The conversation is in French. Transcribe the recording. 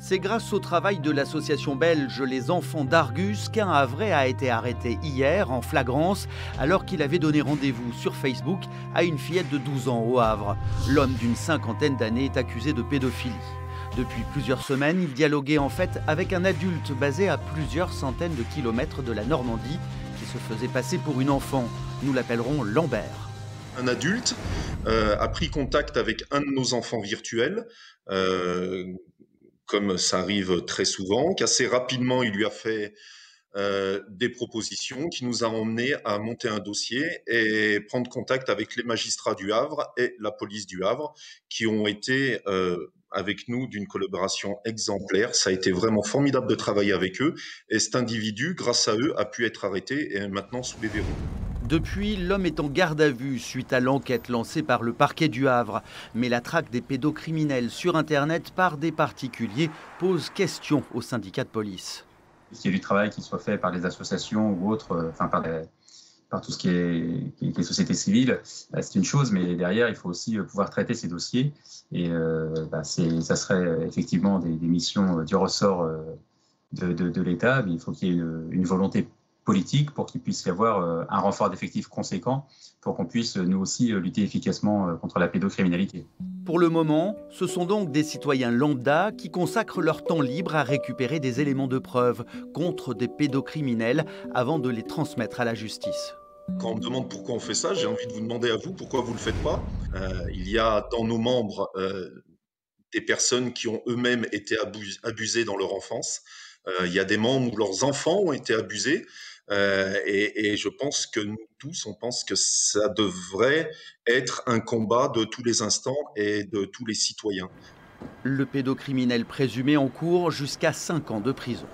C'est grâce au travail de l'association belge Les Enfants d'Argus qu'un Havrais a été arrêté hier en flagrance alors qu'il avait donné rendez-vous sur Facebook à une fillette de 12 ans au Havre. L'homme d'une cinquantaine d'années est accusé de pédophilie. Depuis plusieurs semaines, il dialoguait en fait avec un adulte basé à plusieurs centaines de kilomètres de la Normandie qui se faisait passer pour une enfant. Nous l'appellerons Lambert. Un adulte a pris contact avec un de nos enfants virtuels, comme ça arrive très souvent, qu'assez rapidement il lui a fait des propositions qui nous a emmenés à monter un dossier et prendre contact avec les magistrats du Havre et la police du Havre qui ont été avec nous d'une collaboration exemplaire. Ça a été vraiment formidable de travailler avec eux et cet individu, grâce à eux, a pu être arrêté et est maintenant sous les verrous. Depuis, l'homme est en garde à vue suite à l'enquête lancée par le parquet du Havre. Mais la traque des pédocriminels sur Internet par des particuliers pose question au syndicat de police. Qu'il y ait du travail qui soit fait par les associations ou autres, par tout ce qui est les sociétés civiles, c'est une chose, mais derrière, il faut aussi pouvoir traiter ces dossiers. Et ça serait effectivement des missions du ressort de l'État, mais il faut qu'il y ait une volonté politique pour qu'il puisse y avoir un renfort d'effectifs conséquent pour qu'on puisse nous aussi lutter efficacement contre la pédocriminalité. Pour le moment, ce sont donc des citoyens lambda qui consacrent leur temps libre à récupérer des éléments de preuve contre des pédocriminels avant de les transmettre à la justice. Quand on me demande pourquoi on fait ça, j'ai envie de vous demander à vous pourquoi vous ne le faites pas. Il y a dans nos membres des personnes qui ont eux-mêmes été abusées dans leur enfance. Il y a des membres où leurs enfants ont été abusés. Et je pense que nous tous, on pense que ça devrait être un combat de tous les instants et de tous les citoyens. Le pédocriminel présumé encourt jusqu'à 5 ans de prison.